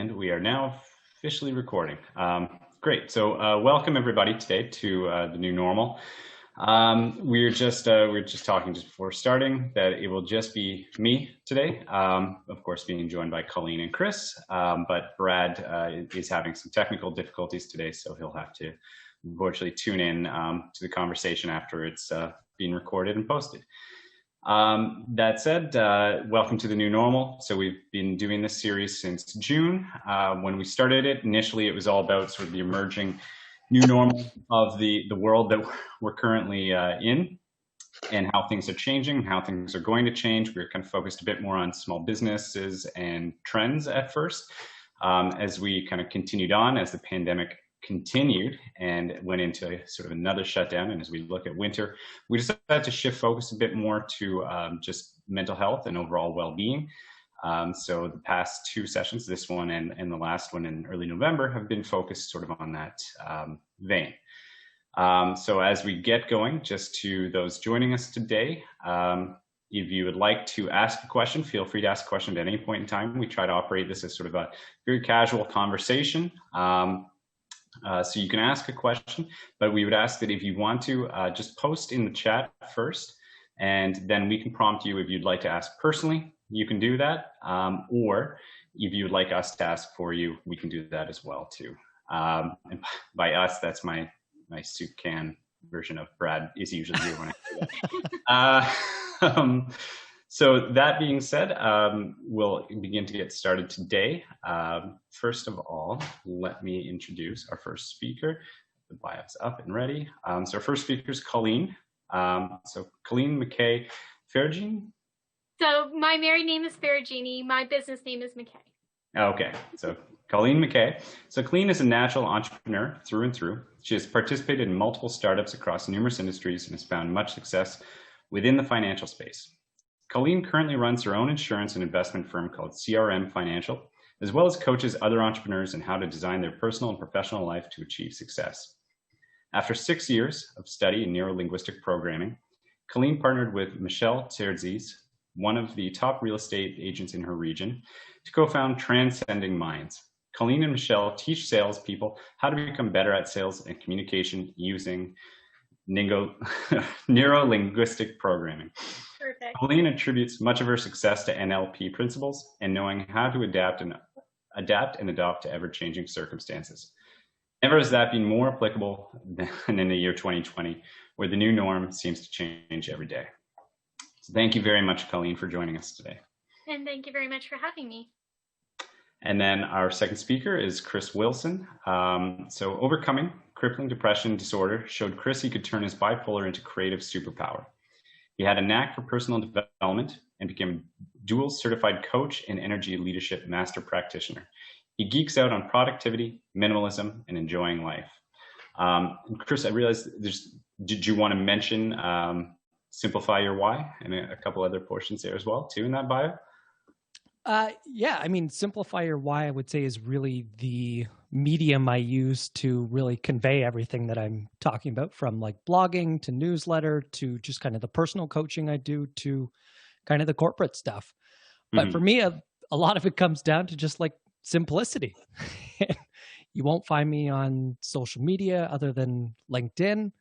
And we are now officially recording. Great. So welcome everybody today to the new normal. We were just talking just before starting that it will just be me today. Of course, being joined by Colleen and Chris, but Brad is having some technical difficulties today, so he'll have to unfortunately tune in to the conversation after it's being recorded and posted. That said, welcome to the new normal. So we've been doing this series since June. When we started it, initially it was all about sort of the emerging new normal of the world that we're currently in and how things are changing, how things are going to change. We were kind of focused a bit more on small businesses and trends at first. As we kind of continued on, as the pandemic continued and went into sort of another shutdown, and as we look at winter, we decided to shift focus a bit more to just mental health and overall well-being. So the past two sessions, this one and the last one in early November, have been focused sort of on that vein. So as we get going, just to those joining us today, if you would like to ask a question, feel free to ask a question at any point in time. We try to operate this as sort of a very casual conversation. So you can ask a question, but we would ask that if you want to, just post in the chat first, and then we can prompt you if you'd like to ask personally, you can do that. Or if you would like us to ask for you, we can do that as well too. And by us, that's my soup can version of Brad is usually here when I say that. So that being said, we'll begin to get started today. First of all, let me introduce our first speaker. The bio's up and ready. So our first speaker is Colleen. So Colleen McKay Ferragine. So my married name is Ferragine. My business name is McKay. Okay, so Colleen McKay. So Colleen is a natural entrepreneur through and through. She has participated in multiple startups across numerous industries and has found much success within the financial space. Colleen currently runs her own insurance and investment firm called CRM Financial, as well as coaches other entrepreneurs in how to design their personal and professional life to achieve success. After 6 years of study in neuro-linguistic programming, Colleen partnered with Michelle Terzies, one of the top real estate agents in her region, to co-found Transcending Minds. Colleen and Michelle teach salespeople how to become better at sales and communication using neuro-linguistic programming. Perfect. Colleen attributes much of her success to NLP principles and knowing how to adapt and adopt to ever-changing circumstances. Never has that been more applicable than in the year 2020, where the new norm seems to change every day. So thank you very much, Colleen, for joining us today. And thank you very much for having me. And then our second speaker is Chris Wilson. So overcoming crippling depression disorder showed Chris he could turn his bipolar into creative superpower. He had a knack for personal development and became a dual certified coach and energy leadership master practitioner. He geeks out on productivity, minimalism, and enjoying life. Chris, I realized did you want to mention Simplify Your Why and a couple other portions there as well too in that bio? Yeah, I mean, Simplify Your Why, I would say, is really the medium I use to really convey everything that I'm talking about, from like blogging to newsletter to just kind of the personal coaching I do to kind of the corporate stuff. But for me, a lot of it comes down to just like simplicity. You won't find me on social media other than LinkedIn.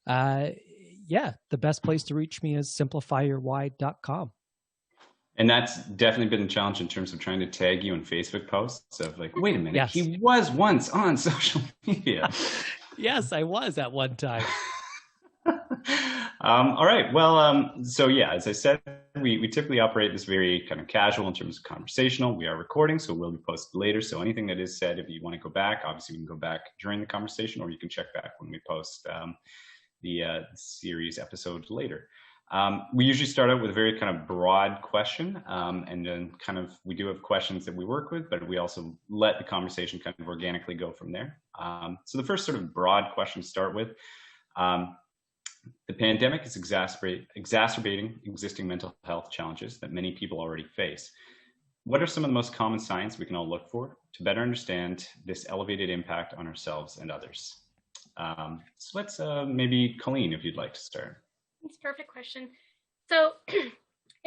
Yeah, the best place to reach me is simplifyyourwhy.com. And that's definitely been a challenge in terms of trying to tag you in Facebook posts of like, wait a minute, Yes. He was once on social media. Yes, I was at one time. All right. Well, so yeah, as I said, we typically operate this very kind of casual in terms of conversational. We are recording, so it will be posted later. So anything that is said, if you want to go back, obviously you can go back during the conversation, or you can check back when we post the series episode later. We usually start out with a very kind of broad question, and then kind of we do have questions that we work with, but we also let the conversation kind of organically go from there. So the first sort of broad question to start with, the pandemic is exacerbating existing mental health challenges that many people already face. What are some of the most common signs we can all look for to better understand this elevated impact on ourselves and others? So let's maybe Colleen, if you'd like to start. That's a perfect question. So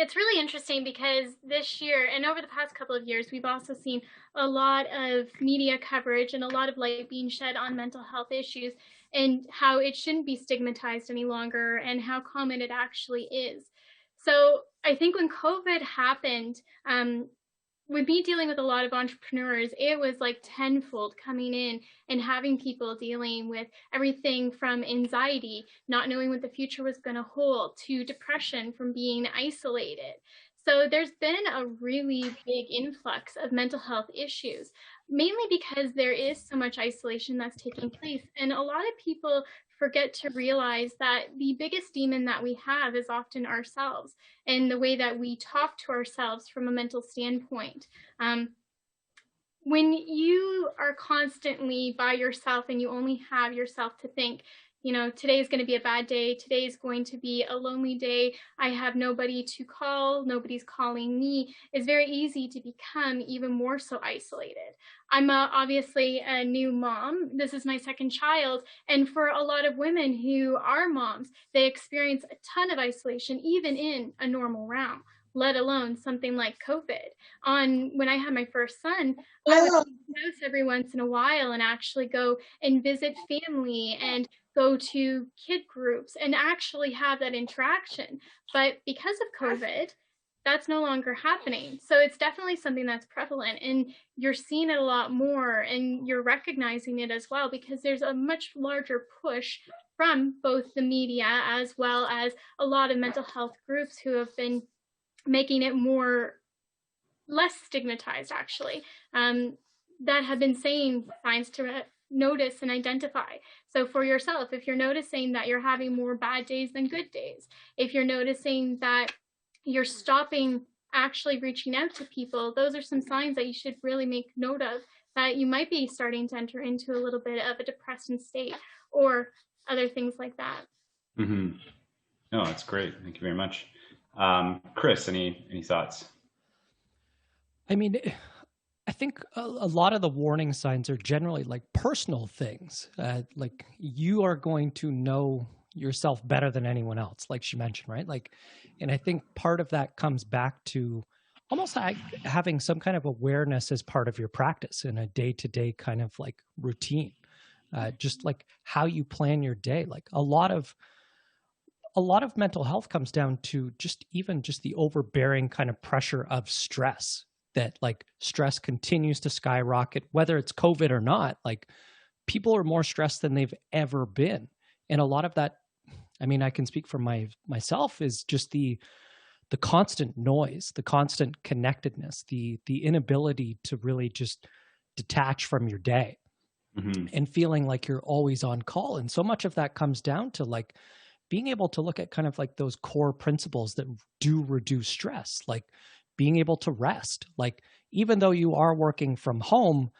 It's really interesting because this year and over the past couple of years, we've also seen a lot of media coverage and a lot of light being shed on mental health issues and how it shouldn't be stigmatized any longer and how common it actually is. So I think when COVID happened, with me dealing with a lot of entrepreneurs, it was like tenfold coming in and having people dealing with everything from anxiety, not knowing what the future was going to hold, to depression from being isolated. So there's been a really big influx of mental health issues, mainly because there is so much isolation that's taking place. And a lot of people forget to realize that the biggest demon that we have is often ourselves and the way that we talk to ourselves from a mental standpoint. When you are constantly by yourself and you only have yourself to think, today is going to be a bad day. Today is going to be a lonely day. I have nobody to call. Nobody's calling me. It's very easy to become even more so isolated. I'm obviously a new mom. This is my second child. And for a lot of women who are moms, they experience a ton of isolation, even in a normal round, let alone something like COVID. When I had my first son, I would leave the house every once in a while and actually go and visit family and go to kid groups and actually have that interaction. But because of COVID, that's no longer happening. So it's definitely something that's prevalent and you're seeing it a lot more and you're recognizing it as well because there's a much larger push from both the media as well as a lot of mental health groups who have been making it less stigmatized actually, that have been saying signs to notice and identify. So for yourself, if you're noticing that you're having more bad days than good days, if you're noticing that you're stopping actually reaching out to people, those are some signs that you should really make note of, that you might be starting to enter into a little bit of a depression state or other things like that. Mm-hmm. No, that's great. Thank you very much. Chris, any thoughts? I mean, I think a lot of the warning signs are generally like personal things. Like you are going to know yourself better than anyone else, like she mentioned, right? Like, and I think part of that comes back to almost like having some kind of awareness as part of your practice in a day-to-day kind of like routine. Just like how you plan your day. Like a lot of mental health comes down to just the overbearing kind of pressure of stress, that like stress continues to skyrocket, whether it's COVID or not. Like people are more stressed than they've ever been. And a lot of that, I mean, I can speak for myself, is just the constant noise, the constant connectedness, the inability to really just detach from your day, mm-hmm. and feeling like you're always on call. And so much of that comes down to like being able to look at kind of like those core principles that do reduce stress, like being able to rest. Like even though you are working from home,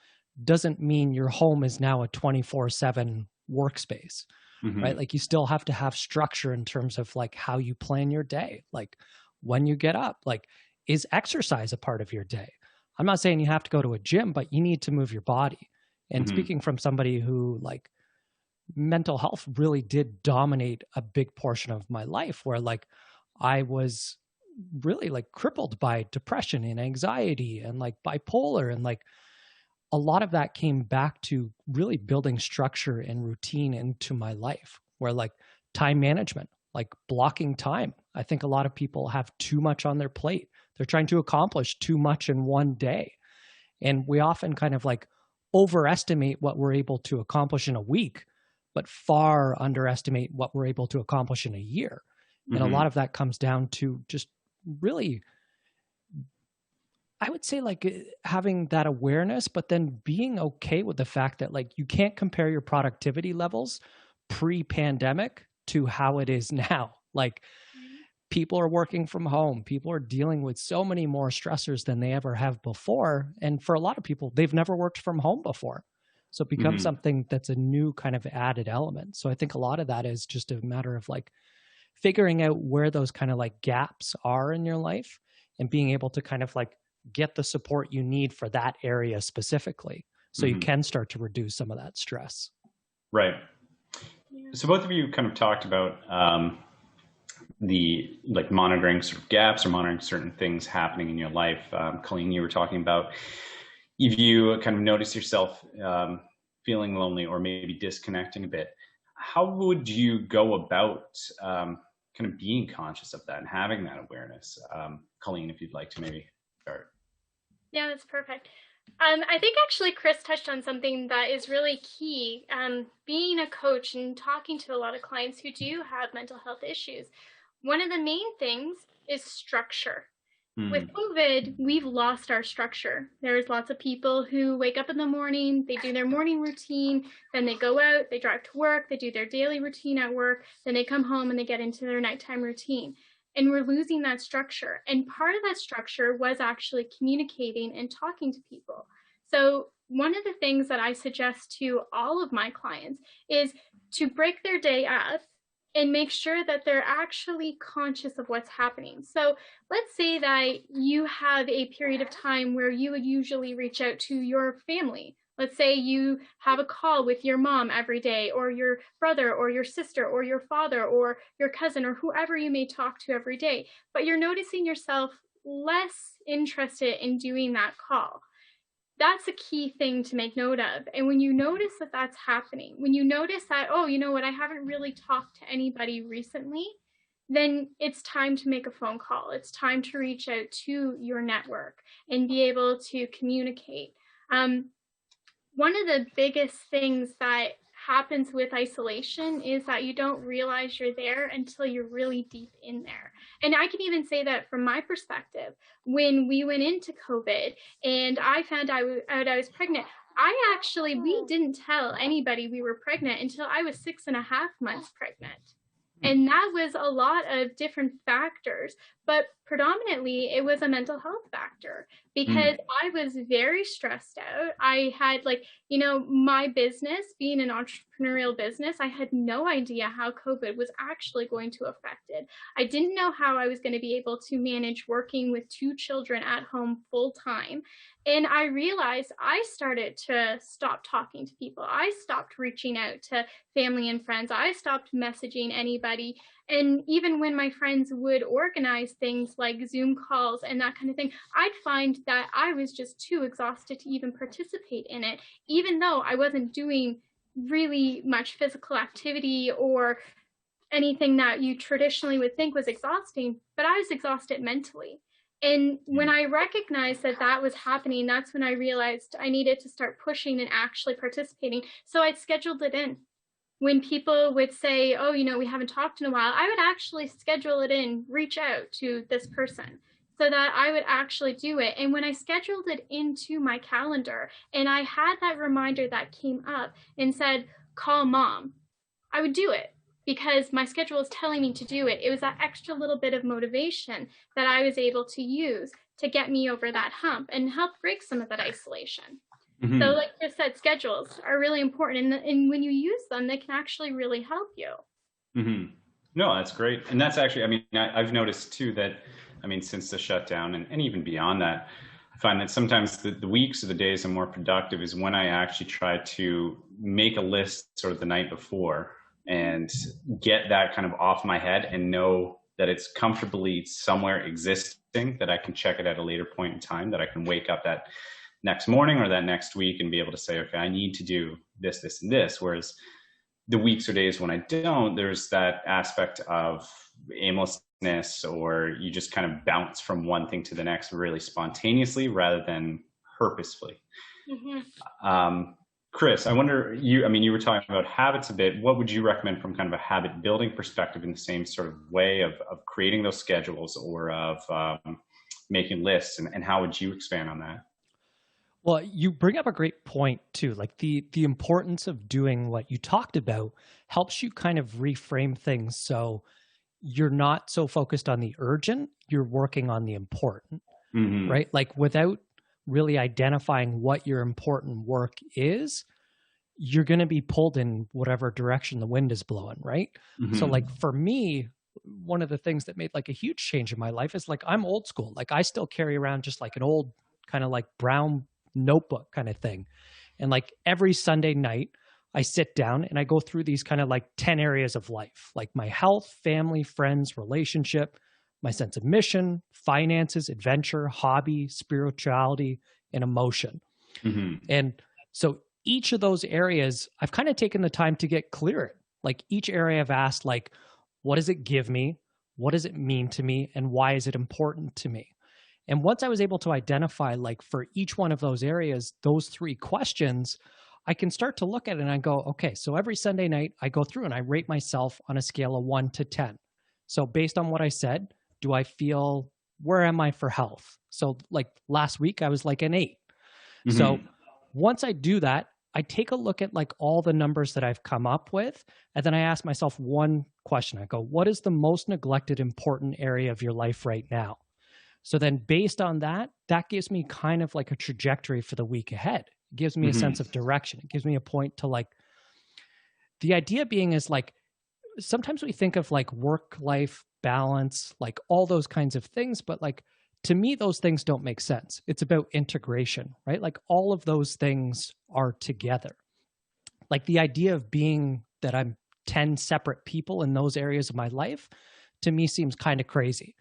doesn't mean your home is now a 24/7 workspace, mm-hmm. right? Like you still have to have structure in terms of like how you plan your day. Like when you get up, like is exercise a part of your day? I'm not saying you have to go to a gym, but you need to move your body. And mm-hmm. speaking from somebody who like mental health really did dominate a big portion of my life, where like I was really like crippled by depression and anxiety and like bipolar, and like a lot of that came back to really building structure and routine into my life, where like time management, like blocking time. I think a lot of people have too much on their plate. They're trying to accomplish too much in one day. And we often kind of like overestimate what we're able to accomplish in a week, but far underestimate what we're able to accomplish in a year. Mm-hmm. And a lot of that comes down to just really, I would say like having that awareness, but then being okay with the fact that like you can't compare your productivity levels pre-pandemic to how it is now. Like people are working from home. People are dealing with so many more stressors than they ever have before. And for a lot of people, they've never worked from home before. So it becomes mm-hmm. something that's a new kind of added element. So I think a lot of that is just a matter of like figuring out where those kind of like gaps are in your life and being able to kind of like get the support you need for that area specifically. So mm-hmm. you can start to reduce some of that stress. Right. So both of you kind of talked about the like monitoring sort of gaps or monitoring certain things happening in your life. Colleen, you were talking about if you kind of notice yourself feeling lonely or maybe disconnecting a bit, how would you go about kind of being conscious of that and having that awareness? Colleen, if you'd like to maybe start. Yeah, that's perfect. I think actually Chris touched on something that is really key. Being a coach and talking to a lot of clients who do have mental health issues, one of the main things is structure. With COVID, we've lost our structure. There's lots of people who wake up in the morning, they do their morning routine, then they go out, they drive to work, they do their daily routine at work, then they come home and they get into their nighttime routine. And we're losing that structure. And part of that structure was actually communicating and talking to people. So one of the things that I suggest to all of my clients is to break their day up and make sure that they're actually conscious of what's happening. So let's say that you have a period of time where you would usually reach out to your family. Let's say you have a call with your mom every day, or your brother, or your sister, or your father, or your cousin, or whoever you may talk to every day, but you're noticing yourself less interested in doing that call. That's a key thing to make note of. And when you notice that that's happening, when you notice that, oh, you know what, I haven't really talked to anybody recently, then it's time to make a phone call. It's time to reach out to your network and be able to communicate. One of the biggest things that happens with isolation is that you don't realize you're there until you're really deep in there. And I can even say that from my perspective, when we went into COVID and I found out I was pregnant, we didn't tell anybody we were pregnant until I was 6.5 months pregnant. And that was a lot of different factors, but predominantly it was a mental health factor because I was very stressed out. I had my business, being an entrepreneurial business, I had no idea how COVID was actually going to affect it. I didn't know how I was going to be able to manage working with 2 children at home full time. And I realized I started to stop talking to people. I stopped reaching out to family and friends. I stopped messaging anybody. And even when my friends would organize things like Zoom calls and that kind of thing, I'd find that I was just too exhausted to even participate in it, even though I wasn't doing really much physical activity or anything that you traditionally would think was exhausting, but I was exhausted mentally. And when I recognized that that was happening, that's when I realized I needed to start pushing and actually participating. So I scheduled it in. When people would say, oh, we haven't talked in a while, I would actually schedule it in, reach out to this person so that I would actually do it. And when I scheduled it into my calendar and I had that reminder that came up and said, call mom, I would do it. Because my schedule was telling me to do it. It was that extra little bit of motivation that I was able to use to get me over that hump and help break some of that isolation. So like Chris said, schedules are really important. And when you use them, they can actually really help you. No, that's great. And that's actually, I've noticed too that, since the shutdown and even beyond that, I find that sometimes the weeks or the days I'm more productive is when I actually try to make a list sort of the night before and get that kind of off my head and know that it's comfortably somewhere existing, that I can check it at a later point in time, that I can wake up that next morning or that next week and be able to say, okay, I need to do this, this, and this. Whereas the weeks or days when I don't, there's that aspect of aimlessness, or you just kind of bounce from one thing to the next really spontaneously rather than purposefully. Chris, I wonder, you were talking about habits a bit. What would you recommend from kind of a habit building perspective in the same sort of way of creating those schedules or of making lists, and how would you expand on that? Well, you bring up a great point too. Like the importance of doing what you talked about helps you kind of reframe things so you're not so focused on the urgent, you're working on the important, right? Like without really identifying what your important work is, you're going to be pulled in whatever direction the wind is blowing, right? So like for me, one of the things that made like a huge change in my life is like I'm old school. Like I still carry around just like an old kind of like brown notebook kind of thing. And like every Sunday night, I sit down and I go through these kind of like 10 areas of life, like my health, family, friends, relationship, my sense of mission, finances, adventure, hobby, spirituality, and emotion. And so each of those areas, I've kind of taken the time to get clear. Like each area I've asked, like, what does it give me? What does it mean to me? And why is it important to me? And once I was able to identify, like for each one of those areas, those 3 questions, I can start to look at it and I go, okay, so every Sunday night I go through and I rate myself on a scale of 1 to 10. So based on what I said, do I feel, where am I for health? So like last week I was like an 8. So once I do that, I take a look at like all the numbers that I've come up with. And then I ask myself one question. I go, what is the most neglected important area of your life right now? So then based on that, that gives me kind of like a trajectory for the week ahead. It gives me a sense of direction. It gives me a point to like, the idea being is like, sometimes we think of like work-life balance, like all those kinds of things, but like, to me, those things don't make sense. It's about integration, right? Like all of those things are together. Like the idea of being that I'm 10 separate people in those areas of my life, to me seems kind of crazy.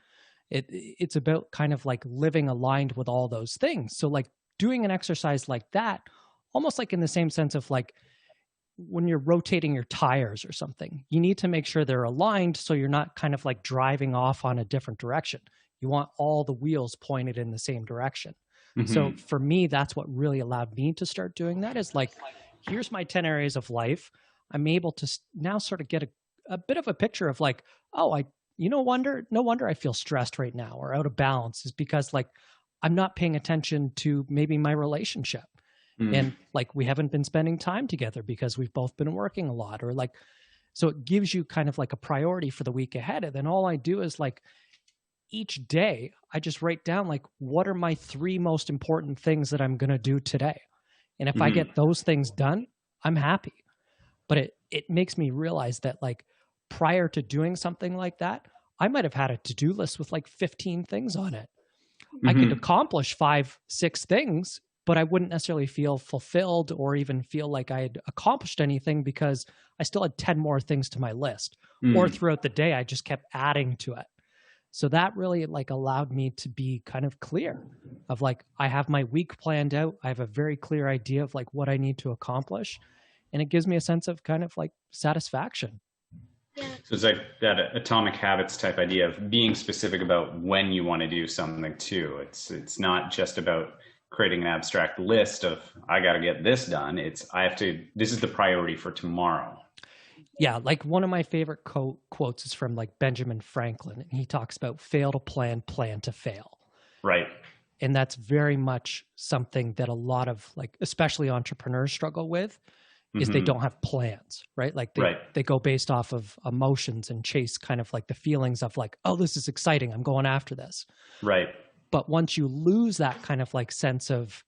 It's about kind of like living aligned with all those things. So like doing an exercise like that, almost like in the same sense of like when you're rotating your tires or something, you need to make sure they're aligned so you're not kind of like driving off on a different direction. You want all the wheels pointed in the same direction. So for me, that's what really allowed me to start doing that is like, here's my 10 areas of life. I'm able to now sort of get a bit of a picture of like, oh, no wonder I feel stressed right now or out of balance is because like, I'm not paying attention to maybe my relationship. And like, we haven't been spending time together because we've both been working a lot or like, so it gives you kind of like a priority for the week ahead. And then all I do is like, each day, I just write down like, what are my 3 most important things that I'm going to do today? And if I get those things done, I'm happy. But it makes me realize that like prior to doing something like that, I might have had a to-do list with like 15 things on it. I could accomplish 5, 6 things, but I wouldn't necessarily feel fulfilled or even feel like I had accomplished anything because I still had 10 more things to my list. Or throughout the day, I just kept adding to it. So that really like allowed me to be kind of clear of like, I have my week planned out. I have a very clear idea of like what I need to accomplish. And it gives me a sense of kind of like satisfaction. So it's like that atomic habits type idea of being specific about when you want to do something too. It's not just about creating an abstract list of, I got to get this done. This is the priority for tomorrow. Yeah, like one of my favorite quotes is from like Benjamin Franklin, and he talks about fail to plan, plan to fail. Right. And that's very much something that a lot of like, especially entrepreneurs struggle with, is they don't have plans, right? Like they go based off of emotions and chase kind of like the feelings of like, oh, this is exciting, I'm going after this. Right. But once you lose that kind of like sense of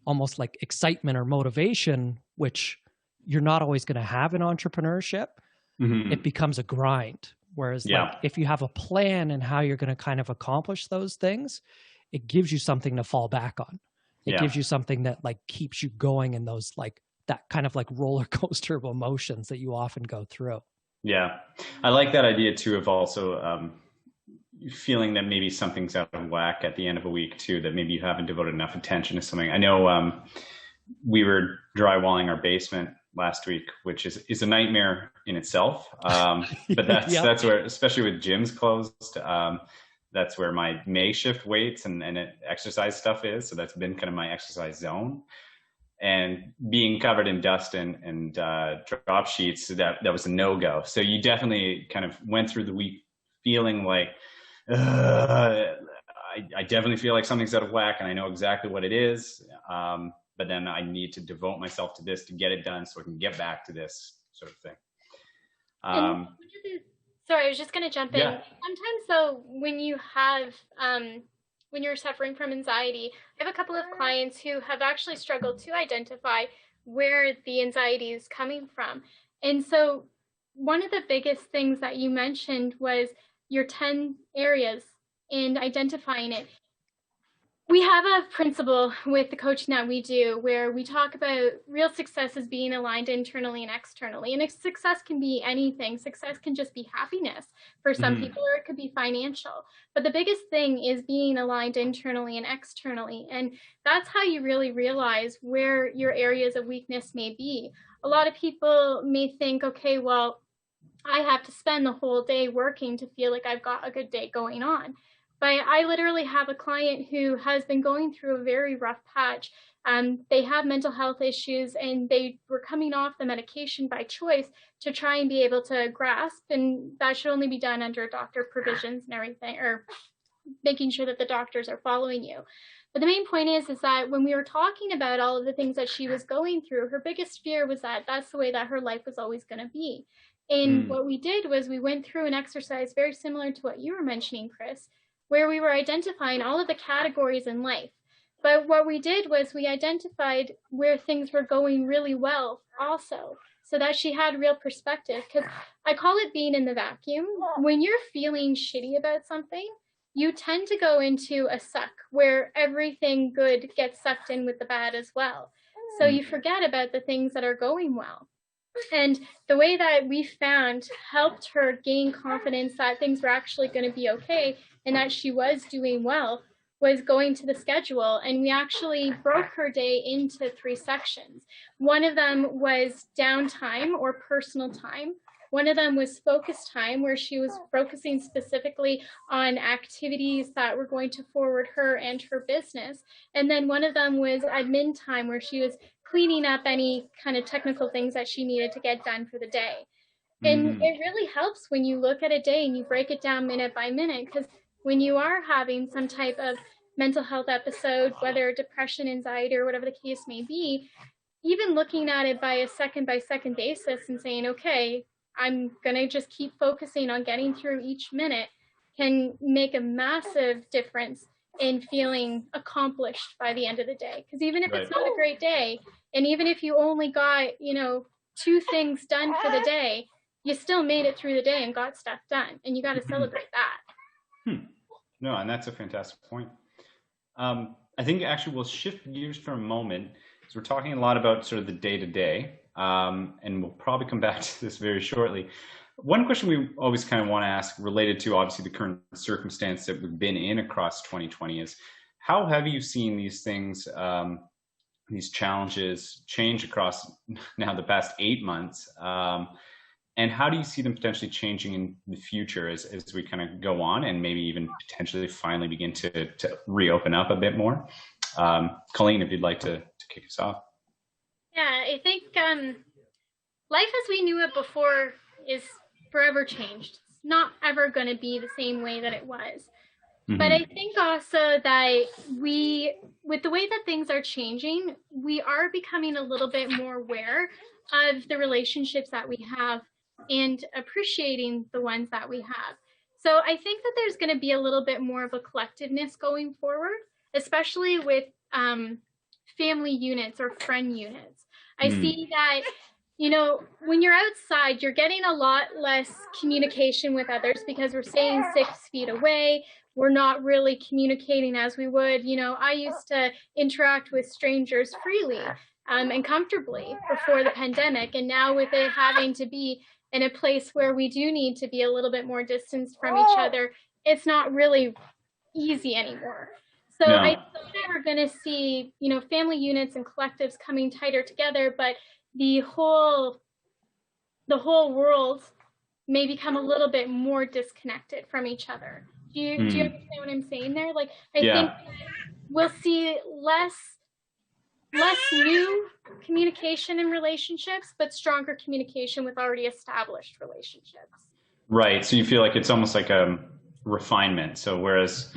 almost like excitement or motivation, which you're not always going to have in entrepreneurship, it becomes a grind. Whereas like if you have a plan and how you're going to kind of accomplish those things, it gives you something to fall back on. It gives you something that like keeps you going in those like that kind of like roller coaster of emotions that you often go through. Yeah. I like that idea too of also feeling that maybe something's out of whack at the end of a week too, that maybe you haven't devoted enough attention to something. I know we were drywalling our basement last week, which is a nightmare in itself. But that's where, especially with gyms closed, that's where my makeshift weights and exercise stuff is. So that's been kind of my exercise zone. And being covered in dust and drop sheets, that was a no-go. So you definitely kind of went through the week feeling like, I definitely feel like something's out of whack and I know exactly what it is. But then I need to devote myself to this to get it done so I can get back to this sort of thing. Sorry, I was just going to jump in. Sometimes though, when you have, when you're suffering from anxiety, I have a couple of clients who have actually struggled to identify where the anxiety is coming from. And so one of the biggest things that you mentioned was your 10 areas and identifying it. We have a principle with the coaching that we do where we talk about real success as being aligned internally and externally. And success can be anything. Success can just be happiness for some people, or it could be financial. But the biggest thing is being aligned internally and externally. And that's how you really realize where your areas of weakness may be. A lot of people may think, okay, well, I have to spend the whole day working to feel like I've got a good day going on. But I literally have a client who has been going through a very rough patch. They have mental health issues, and they were coming off the medication by choice to try and be able to grasp, and that should only be done under doctor provisions and everything, or making sure that the doctors are following you. But the main point is that when we were talking about all of the things that she was going through, her biggest fear was that that's the way that her life was always going to be. And what we did was we went through an exercise very similar to what you were mentioning, Chris, where we were identifying all of the categories in life. But what we did was we identified where things were going really well also, so that she had real perspective. Because I call it being in the vacuum. When you're feeling shitty about something, you tend to go into a suck where everything good gets sucked in with the bad as well. So you forget about the things that are going well. And the way that we found helped her gain confidence that things were actually going to be okay and that she was doing well was going to the schedule. And we actually broke her day into 3 sections. One of them was downtime or personal time. One of them was focus time, where she was focusing specifically on activities that were going to forward her and her business. And then one of them was admin time, where she was cleaning up any kind of technical things that she needed to get done for the day. And it really helps when you look at a day and you break it down minute by minute, because when you are having some type of mental health episode, whether depression, anxiety, or whatever the case may be, even looking at it by a second basis and saying, okay, I'm going to just keep focusing on getting through each minute can make a massive difference in feeling accomplished by the end of the day. Because even if it's not a great day, and even if you only got, 2 things done for the day, you still made it through the day and got stuff done. And you got to celebrate that. No, and that's a fantastic point. I think actually we'll shift gears for a moment, because we're talking a lot about sort of the day-to-day. And we'll probably come back to this very shortly. One question we always kind of want to ask, related to obviously the current circumstance that we've been in across 2020, is how have you seen these things, these challenges change across now the past 8 months? And how do you see them potentially changing in the future as we kind of go on and maybe even potentially finally begin to reopen up a bit more? Colleen, if you'd like to kick us off. Yeah, I think life as we knew it before is forever changed. It's not ever going to be the same way that it was. But I think also that with the way that things are changing, we are becoming a little bit more aware of the relationships that we have and appreciating the ones that we have. So I think that there's going to be a little bit more of a collectiveness going forward, especially with family units or friend units. I see that, when you're outside, you're getting a lot less communication with others because we're staying 6 feet away. We're not really communicating as we would. I used to interact with strangers freely and comfortably before the pandemic. And now with it having to be in a place where we do need to be a little bit more distanced from each other, it's not really easy anymore. So I think that we're going to see, family units and collectives coming tighter together, but the whole world may become a little bit more disconnected from each other. Do you understand what I'm saying there? Like, I think we'll see less new communication in relationships, but stronger communication with already established relationships. Right. So you feel like it's almost like a refinement. So whereas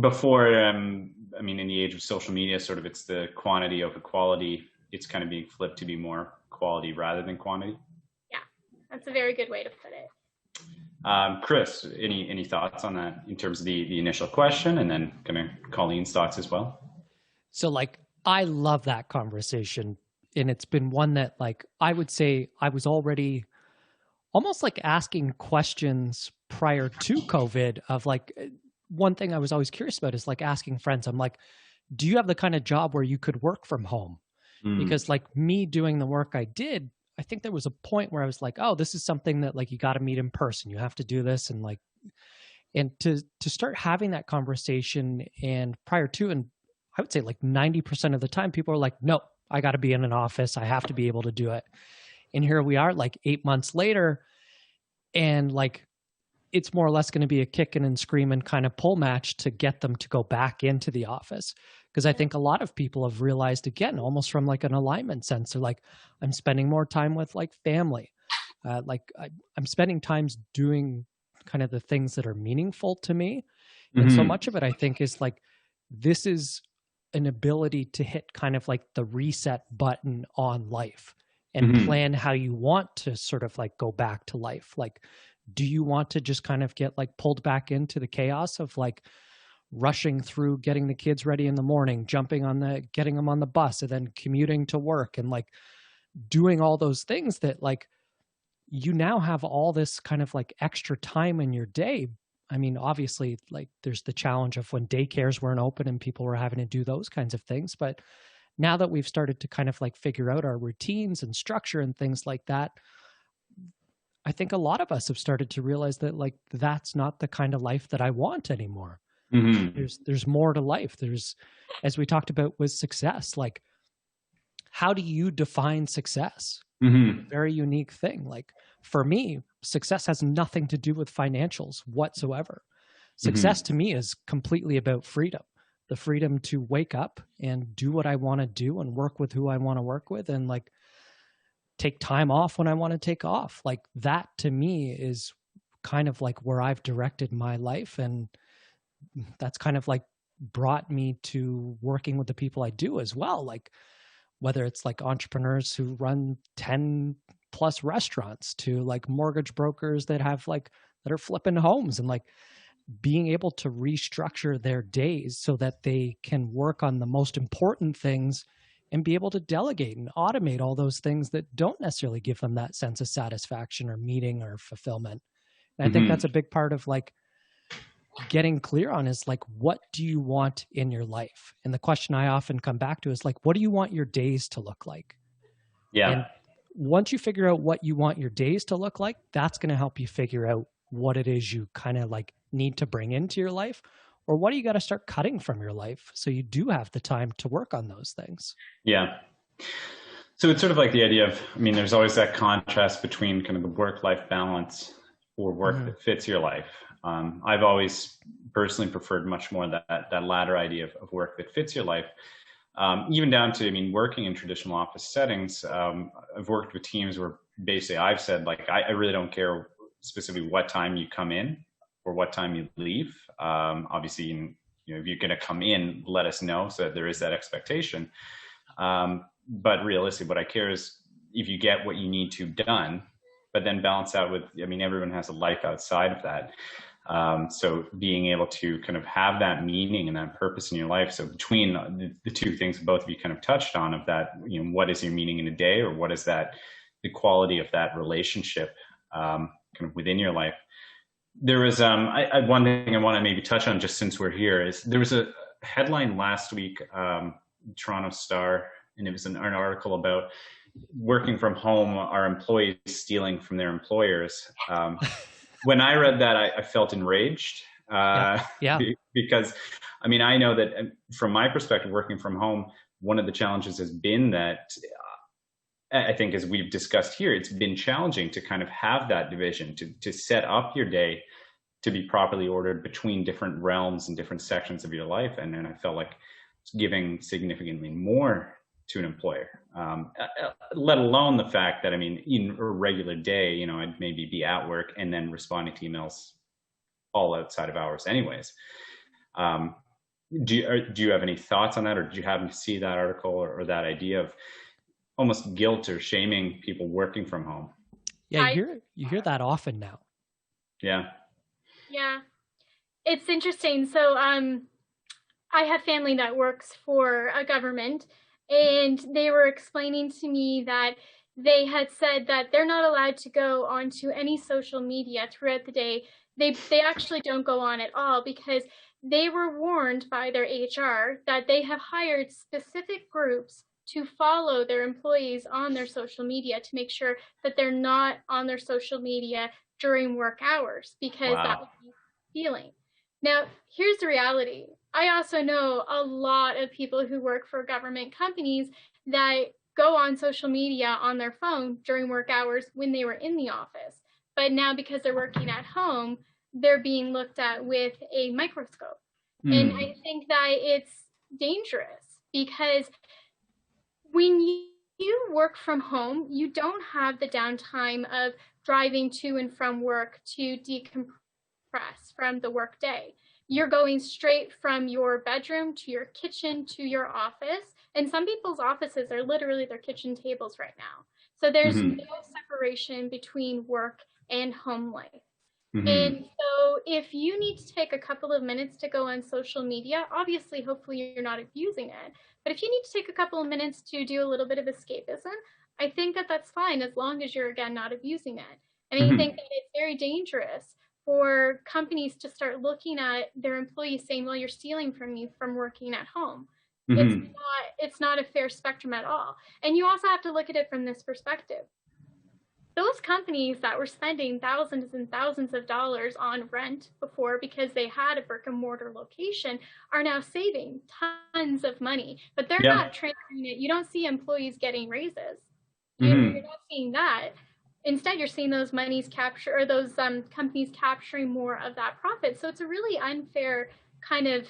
before, in the age of social media, sort of it's the quantity over quality, it's kind of being flipped to be more quality rather than quantity. Yeah, that's a very good way to put it. Chris, any thoughts on that in terms of the initial question, and then kind of Colleen's thoughts as well? So I love that conversation, and it's been one that I would say I was already almost asking questions prior to COVID of one thing I was always curious about is like asking friends, I'm like, do you have the kind of job where you could work from home? Because like me doing the work I did, I think there was a point where I was like, oh, this is something that like you got to meet in person. You have to do this. And like, and to start having that conversation, and prior to, and I would say like 90% of the time people are like, no, I got to be in an office. I have to be able to do it. And here we are like 8 months later, and like it's more or less going to be a kicking and screaming kind of pull match to get them to go back into the office. Because I think a lot of people have realized, again, almost from like an alignment sense, they're like, I'm spending more time with like family. I'm spending times doing kind of the things that are meaningful to me. And so much of it, I think, is like, this is an ability to hit kind of like the reset button on life and plan how you want to sort of like go back to life. Like, do you want to just kind of get like pulled back into the chaos of like rushing through, getting the kids ready in the morning, getting them on the bus, and then commuting to work, and like doing all those things that like you now have all this kind of like extra time in your day. I mean, obviously, like there's the challenge of when daycares weren't open and people were having to do those kinds of things. But now that we've started to kind of like figure out our routines and structure and things like that, I think a lot of us have started to realize that like that's not the kind of life that I want anymore. There's more to life. There's, as we talked about with success, like how do you define success? Very unique thing. Like for me, success has nothing to do with financials whatsoever. Success to me is completely about freedom. The freedom to wake up and do what I want to do and work with who I want to work with, and like take time off when I want to take off. Like that to me is kind of like where I've directed my life. And that's kind of like brought me to working with the people I do as well. Like whether it's like entrepreneurs who run 10 plus restaurants, to like mortgage brokers that are flipping homes, and like being able to restructure their days so that they can work on the most important things and be able to delegate and automate all those things that don't necessarily give them that sense of satisfaction or meaning or fulfillment. And I think that's a big part of like getting clear on is like, what do you want in your life? And the question I often come back to is like, what do you want your days to look like? Yeah. And once you figure out what you want your days to look like, that's going to help you figure out what it is you kind of like need to bring into your life, or what do you got to start cutting from your life so you do have the time to work on those things. Yeah. So it's sort of like the idea of, I mean, there's always that contrast between kind of the work-life balance or work that fits your life. I've always personally preferred much more that latter idea of work that fits your life. Even down to, I mean, working in traditional office settings, I've worked with teams where basically I've said, like, I really don't care specifically what time you come in or what time you leave. Obviously, you know, if you're going to come in, let us know so that there is that expectation. But realistically, what I care is if you get what you need to done, but then balance out with, I mean, everyone has a life outside of that. So being able to kind of have that meaning and that purpose in your life. So between the two things both of you kind of touched on, of that, you know, what is your meaning in a day, or what is that, the quality of that relationship kind of within your life. There was one thing I want to maybe touch on just since we're here is there was a headline last week, Toronto Star, and it was an article about working from home, are employees stealing from their employers? When I read that, I felt enraged. Because, I mean, I know that from my perspective, working from home, one of the challenges has been that I think, as we've discussed here, it's been challenging to kind of have that division, to set up your day to be properly ordered between different realms and different sections of your life. And then I felt like it's giving significantly more to an employer, let alone the fact that, I mean, in a regular day, you know, I'd maybe be at work and then responding to emails all outside of hours anyways. Do you have any thoughts on that, or did you happen to see that article or that idea of almost guilt or shaming people working from home? Yeah, you hear that often now. Yeah. Yeah, it's interesting. So I have family that works for a government, and they were explaining to me that they had said that they're not allowed to go onto any social media throughout the day. They actually don't go on at all, because they were warned by their HR that they have hired specific groups to follow their employees on their social media to make sure that they're not on their social media during work hours, because that would be stealing. Now, here's the reality. I also know a lot of people who work for government companies that go on social media on their phone during work hours when they were in the office. But now, because they're working at home, they're being looked at with a microscope. And I think that it's dangerous, because when you work from home, you don't have the downtime of driving to and from work to decompress from the work day. You're going straight from your bedroom to your kitchen to your office. And some people's offices are literally their kitchen tables right now. So there's no separation between work and home life. And so if you need to take a couple of minutes to go on social media, obviously, hopefully you're not abusing it. But if you need to take a couple of minutes to do a little bit of escapism, I think that that's fine, as long as you're, again, not abusing it. And I think that it's very dangerous for companies to start looking at their employees saying, well, you're stealing from me from working at home. It's not a fair spectrum at all. And you also have to look at it from this perspective. Those companies that were spending thousands and thousands of dollars on rent before, because they had a brick and mortar location, are now saving tons of money, but they're not transferring it. You don't see employees getting raises. You're not seeing that. Instead, you're seeing those monies capture, or those companies capturing more of that profit. So it's a really unfair kind of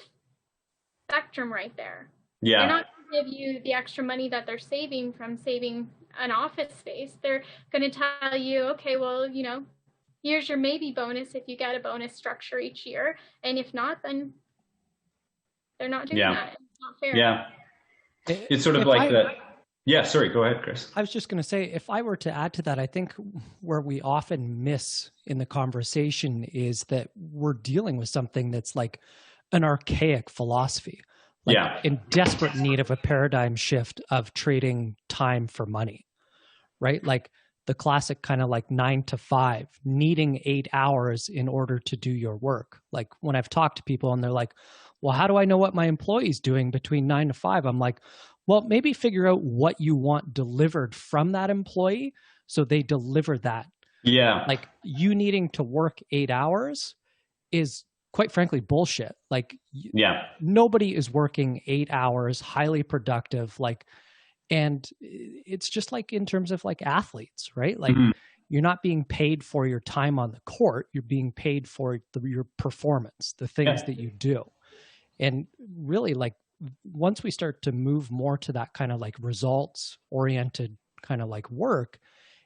spectrum right there. They're not going to give you the extra money that they're saving from saving an office space. They're going to tell you, okay, well, you know, here's your maybe bonus if you get a bonus structure each year. And if not, then they're not doing that. It's not fair. Yeah. It's sort of like that. Yeah, sorry, go ahead, Chris. I was just going to say, if I were to add to that, I think where we often miss in the conversation is that we're dealing with something that's like an archaic philosophy. Like in desperate need of a paradigm shift of trading time for money, right? Like the classic kind of like 9 to 5, needing 8 hours in order to do your work. Like when I've talked to people and they're like, well, how do I know what my employee's doing between 9 to 5? I'm like, well, maybe figure out what you want delivered from that employee so they deliver that. Yeah. Like you needing to work 8 hours is, quite frankly, bullshit. Like nobody is working 8 hours, highly productive, like, and it's just like in terms of like athletes, right? Like you're not being paid for your time on the court. You're being paid for your performance, the things that you do. And really, like, once we start to move more to that kind of like results oriented kind of like work,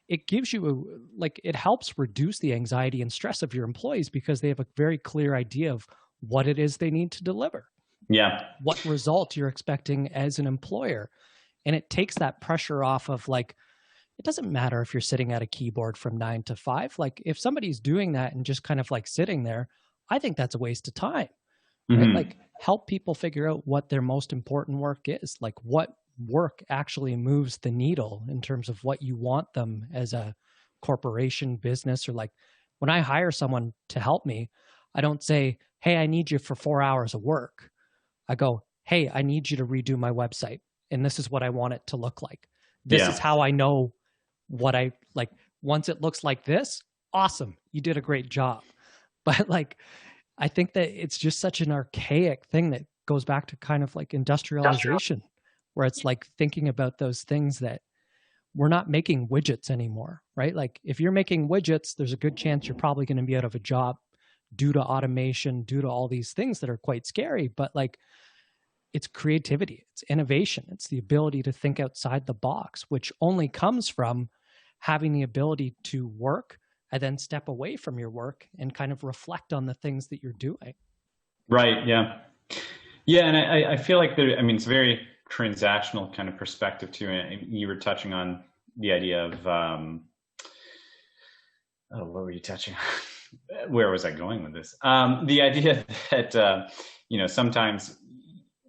it gives you it helps reduce the anxiety and stress of your employees, because they have a very clear idea of what it is they need to deliver. What result you're expecting as an employer. And it takes that pressure off of like, it doesn't matter if you're sitting at a keyboard from 9 to 5. Like if somebody's doing that and just kind of like sitting there, I think that's a waste of time. Right? Like help people figure out what their most important work is, like what work actually moves the needle in terms of what you want them as a corporation, business, or like when I hire someone to help me, I don't say, hey, I need you for 4 hours of work. I go, hey, I need you to redo my website. And this is what I want it to look like. This is how I know what I like. Once it looks like this, awesome. You did a great job. But like, I think that it's just such an archaic thing that goes back to kind of like industrialization, where it's like thinking about those things that we're not making widgets anymore, right? Like if you're making widgets, there's a good chance you're probably going to be out of a job due to automation, due to all these things that are quite scary. But like it's creativity, it's innovation, it's the ability to think outside the box, which only comes from having the ability to work and then step away from your work and kind of reflect on the things that you're doing. Right. Yeah. Yeah. And I feel like it's a very transactional kind of perspective too. And you were touching on the idea of, what were you touching on? Where was I going with this? The idea that, sometimes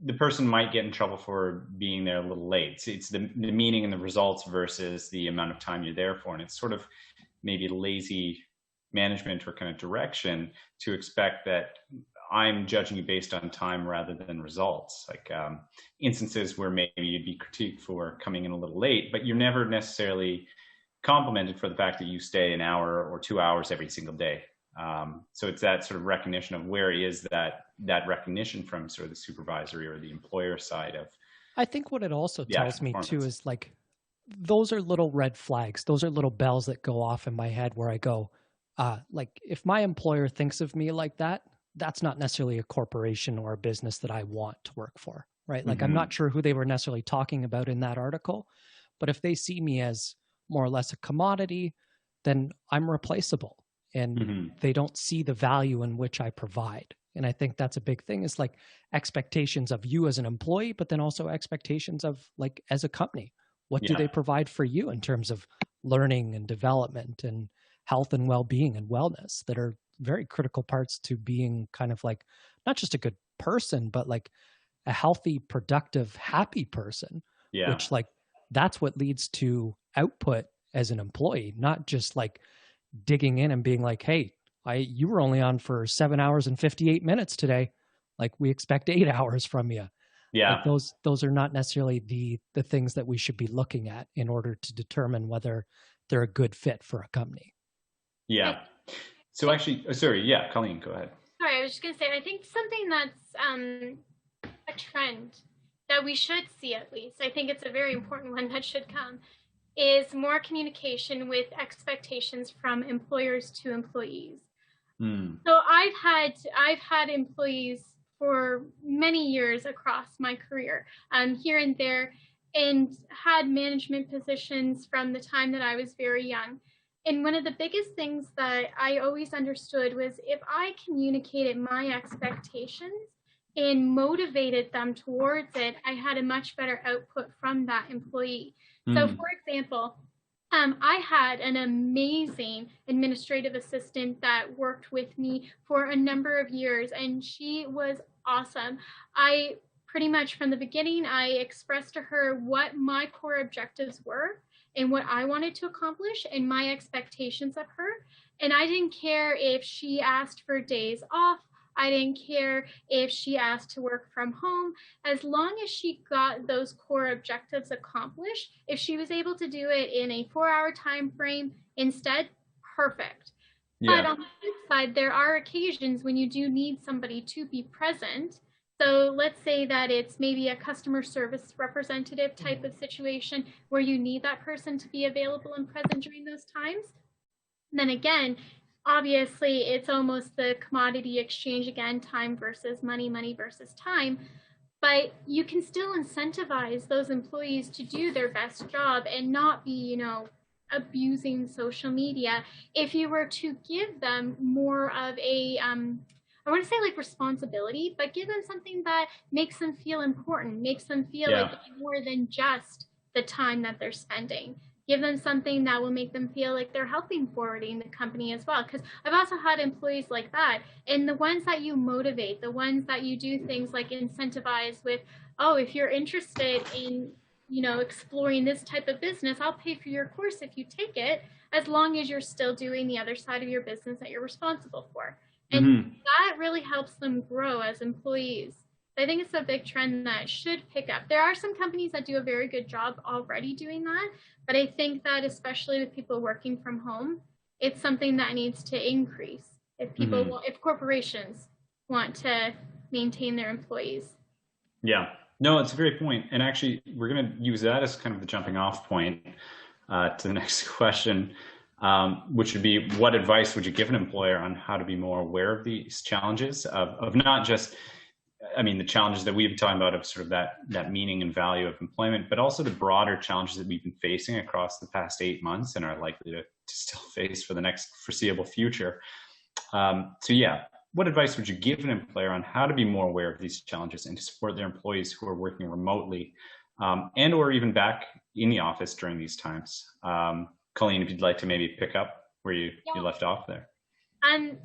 the person might get in trouble for being there a little late. So it's the meaning and the results versus the amount of time you're there for. And it's sort of maybe lazy management or kind of direction to expect that I'm judging you based on time rather than results. Like instances where maybe you'd be critiqued for coming in a little late, but you're never necessarily complimented for the fact that you stay an hour or 2 hours every single day. So it's that sort of recognition of where is that recognition from sort of the supervisory or the employer side of. I think what it also tells me too is like, those are little red flags. Those are little bells that go off in my head where I go, like if my employer thinks of me like that, that's not necessarily a corporation or a business that I want to work for, right? Like I'm not sure who they were necessarily talking about in that article, but if they see me as more or less a commodity, then I'm replaceable and they don't see the value in which I provide. And I think that's a big thing, is like expectations of you as an employee, but then also expectations of like as a company. What do they provide for you in terms of learning and development and health and well-being and wellness that are very critical parts to being kind of like not just a good person, but like a healthy, productive, happy person, which like that's what leads to output as an employee, not just like digging in and being like, hey, you were only on for 7 hours and 58 minutes today. Like we expect 8 hours from you. Yeah. Like those are not necessarily the things that we should be looking at in order to determine whether they're a good fit for a company. Yeah. So actually, sorry. Yeah. Colleen, go ahead. Sorry, I was just going to say, I think something that's a trend that we should see, at least, I think it's a very important one that should come, is more communication with expectations from employers to employees. So I've had employees for many years across my career, here and there, and had management positions from the time that I was very young. And one of the biggest things that I always understood was if I communicated my expectations and motivated them towards it, I had a much better output from that employee. So for example, I had an amazing administrative assistant that worked with me for a number of years, and she was awesome. I pretty much from the beginning, I expressed to her what my core objectives were and what I wanted to accomplish and my expectations of her. And I didn't care if she asked for days off. I didn't care if she asked to work from home. As long as she got those core objectives accomplished, if she was able to do it in a 4-hour time frame instead, perfect. But on the flip side, there are occasions when you do need somebody to be present. So let's say that it's maybe a customer service representative type of situation where you need that person to be available and present during those times. And then again, obviously, it's almost the commodity exchange again, time versus money, money versus time. But you can still incentivize those employees to do their best job and not be, abusing social media. If you were to give them more of a, I want to say like responsibility, but give them something that makes them feel important, makes them feel like it's more than just the time that they're spending. Give them something that will make them feel like they're helping forwarding the company as well. Because I've also had employees like that. And the ones that you motivate, the ones that you do things like incentivize with, oh, if you're interested in, exploring this type of business, I'll pay for your course if you take it, as long as you're still doing the other side of your business that you're responsible for. And that really helps them grow as employees. I think it's a big trend that should pick up. There are some companies that do a very good job already doing that, but I think that especially with people working from home, it's something that needs to increase if people, if corporations want to maintain their employees. Yeah, no, it's a great point. And actually, we're going to use that as kind of the jumping off point to the next question, which would be, what advice would you give an employer on how to be more aware of these challenges of not just, the challenges that we've been talking about of sort of that meaning and value of employment, but also the broader challenges that we've been facing across the past 8 months and are likely to still face for the next foreseeable future. What advice would you give an employer on how to be more aware of these challenges and to support their employees who are working remotely and or even back in the office during these times? Colleen, if you'd like to maybe pick up where you left off there.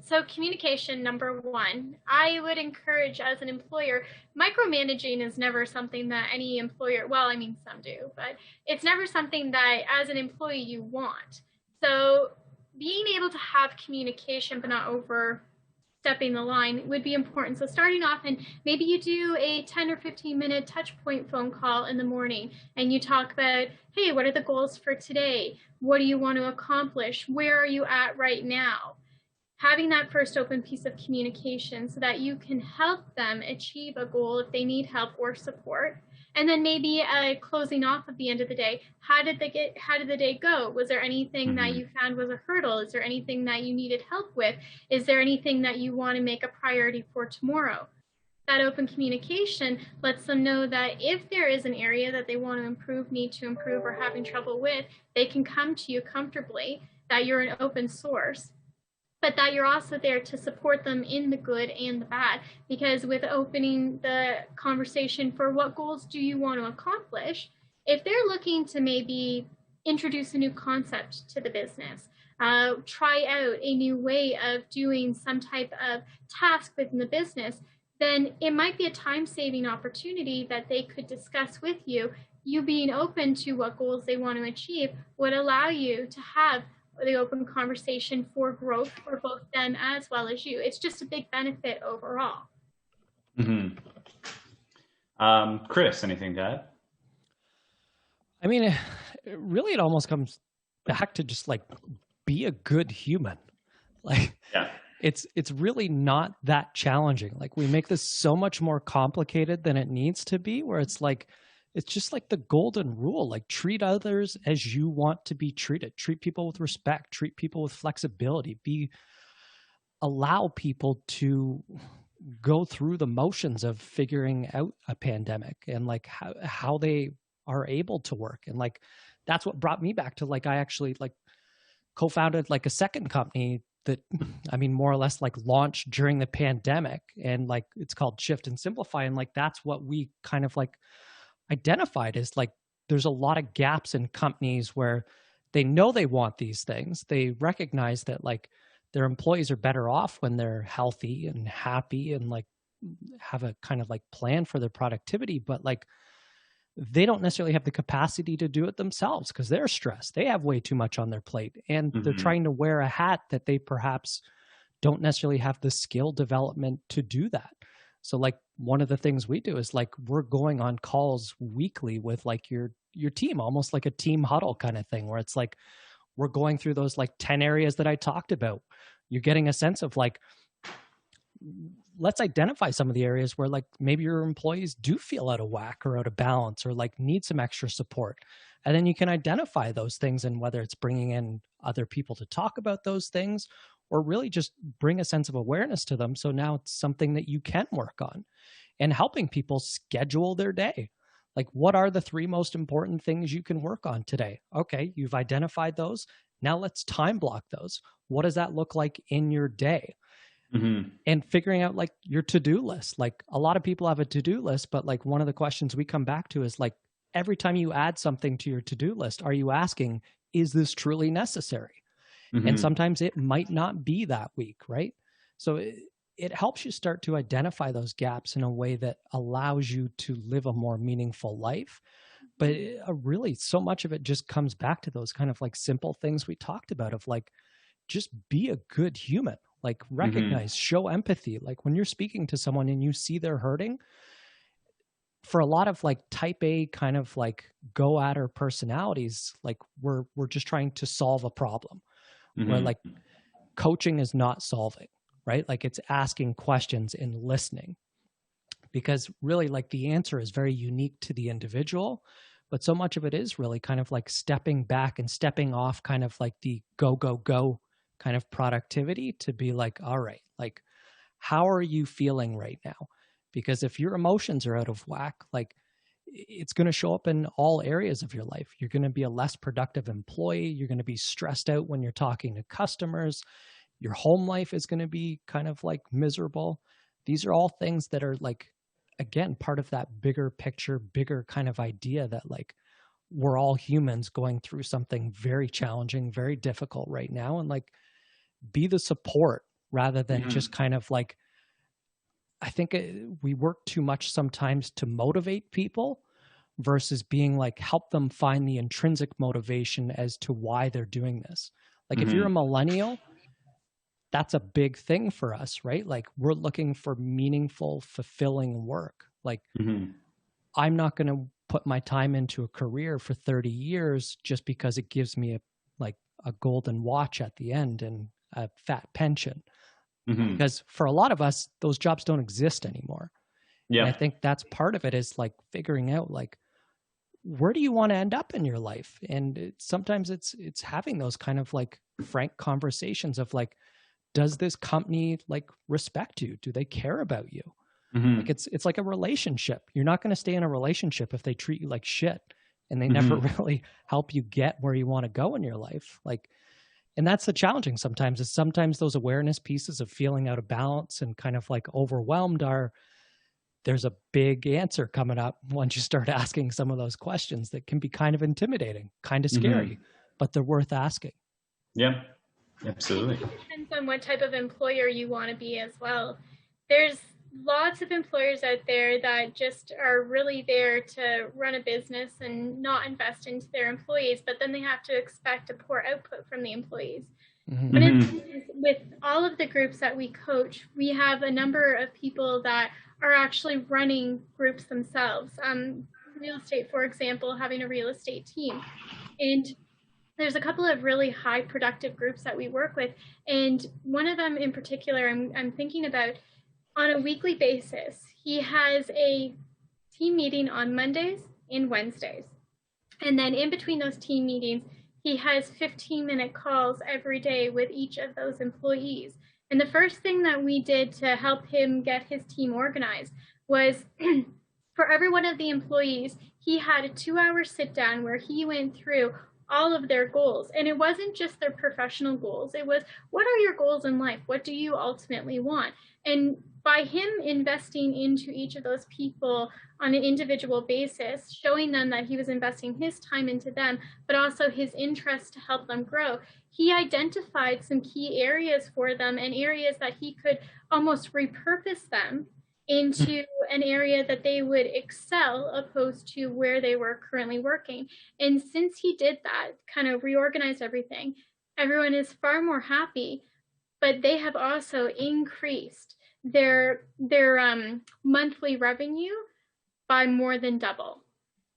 So communication, number one, I would encourage as an employer, micromanaging is never something that any employer, some do, but it's never something that as an employee you want. So being able to have communication but not overstepping the line would be important. So starting off, and maybe you do a 10 or 15-minute touch point phone call in the morning, and you talk about, hey, what are the goals for today? What do you want to accomplish? Where are you at right now? Having that first open piece of communication so that you can help them achieve a goal if they need help or support. And then maybe closing off at the end of the day. How did the day go? Was there anything that you found was a hurdle? Is there anything that you needed help with? Is there anything that you want to make a priority for tomorrow? That open communication lets them know that if there is an area that they want to improve, need to improve, or having trouble with, they can come to you comfortably, that you're an open source, but that you're also there to support them in the good and the bad. Because with opening the conversation for what goals do you want to accomplish, if they're looking to maybe introduce a new concept to the business, try out a new way of doing some type of task within the business, then it might be a time-saving opportunity that they could discuss with you. You being open to what goals they want to achieve would allow you to have the open conversation for growth for both them as well as you. It's just a big benefit overall. Chris, anything to add? I mean, really, it almost comes back to just like, be a good human. Like, yeah. It's really not that challenging. Like, we make this so much more complicated than it needs to be, where it's like, it's just like the golden rule, like treat others as you want to be treated, treat people with respect, treat people with flexibility, allow people to go through the motions of figuring out a pandemic and like how they are able to work. And like, that's what brought me back to like, I actually like co-founded like a second company that, I mean, more or less like launched during the pandemic, and like, it's called Shift and Simplify. And like, that's what we kind of like identified as like, there's a lot of gaps in companies where they know they want these things. They recognize that like their employees are better off when they're healthy and happy and like have a kind of like plan for their productivity, but like they don't necessarily have the capacity to do it themselves because they're stressed. They have way too much on their plate, and they're trying to wear a hat that they perhaps don't necessarily have the skill development to do that. So like one of the things we do is like, we're going on calls weekly with like your team, almost like a team huddle kind of thing, where it's like, we're going through those like 10 areas that I talked about. You're getting a sense of like, let's identify some of the areas where like maybe your employees do feel out of whack or out of balance or like need some extra support. And then you can identify those things, and whether it's bringing in other people to talk about those things or really just bring a sense of awareness to them. So now it's something that you can work on, and helping people schedule their day. Like, what are the 3 most important things you can work on today? Okay, you've identified those. Now let's time block those. What does that look like in your day? And figuring out like your to-do list. Like, a lot of people have a to-do list, but like one of the questions we come back to is like, every time you add something to your to-do list, are you asking, is this truly necessary? And sometimes it might not be that week, right? So it helps you start to identify those gaps in a way that allows you to live a more meaningful life. But really, so much of it just comes back to those kind of like simple things we talked about of like, just be a good human, like recognize, show empathy. Like when you're speaking to someone and you see they're hurting, for a lot of like type A kind of like go at her personalities, like we're just trying to solve a problem. Where like coaching is not solving, right? Like it's asking questions and listening, because really like the answer is very unique to the individual, but so much of it is really kind of like stepping back and stepping off kind of like the go, go, go kind of productivity to be like, all right, like how are you feeling right now? Because if your emotions are out of whack, like it's going to show up in all areas of your life. You're going to be a less productive employee. You're going to be stressed out when you're talking to customers. Your home life is going to be kind of like miserable. These are all things that are like, again, part of that bigger picture, bigger kind of idea that like we're all humans going through something very challenging, very difficult right now. And like be the support rather than just kind of like, I think we work too much sometimes to motivate people versus being like, help them find the intrinsic motivation as to why they're doing this. Like if you're a millennial, that's a big thing for us, right? Like we're looking for meaningful, fulfilling work. Like I'm not going to put my time into a career for 30 years just because it gives me a golden watch at the end and a fat pension. Because for a lot of us, those jobs don't exist anymore. Yeah. And I think that's part of it, is like figuring out like, where do you want to end up in your life? And sometimes it's having those kind of like frank conversations of like, does this company like respect you? Do they care about you? Like it's like a relationship. You're not going to stay in a relationship if they treat you like shit and they never really help you get where you want to go in your life. Like, and that's the challenging sometimes, is sometimes those awareness pieces of feeling out of balance and kind of like overwhelmed there's a big answer coming up once you start asking some of those questions that can be kind of intimidating, kind of scary, but they're worth asking. Yeah, absolutely. It depends on what type of employer you want to be as well. There's lots of employers out there that just are really there to run a business and not invest into their employees, but then they have to expect a poor output from the employees. But with all of the groups that we coach, we have a number of people that are actually running groups themselves. Real estate, for example, having a real estate team. And there's a couple of really high productive groups that we work with. And one of them in particular, I'm thinking about, on a weekly basis, he has a team meeting on Mondays and Wednesdays. And then in between those team meetings, he has 15-minute calls every day with each of those employees. And the first thing that we did to help him get his team organized was for every one of the employees, he had a 2-hour sit down where he went through all of their goals. And it wasn't just their professional goals. It was, what are your goals in life? What do you ultimately want? And by him investing into each of those people on an individual basis, showing them that he was investing his time into them, but also his interest to help them grow, he identified some key areas for them and areas that he could almost repurpose them into an area that they would excel opposed to where they were currently working. And since he did that, kind of reorganized everything, everyone is far more happy, but they have also increased their monthly revenue by more than double.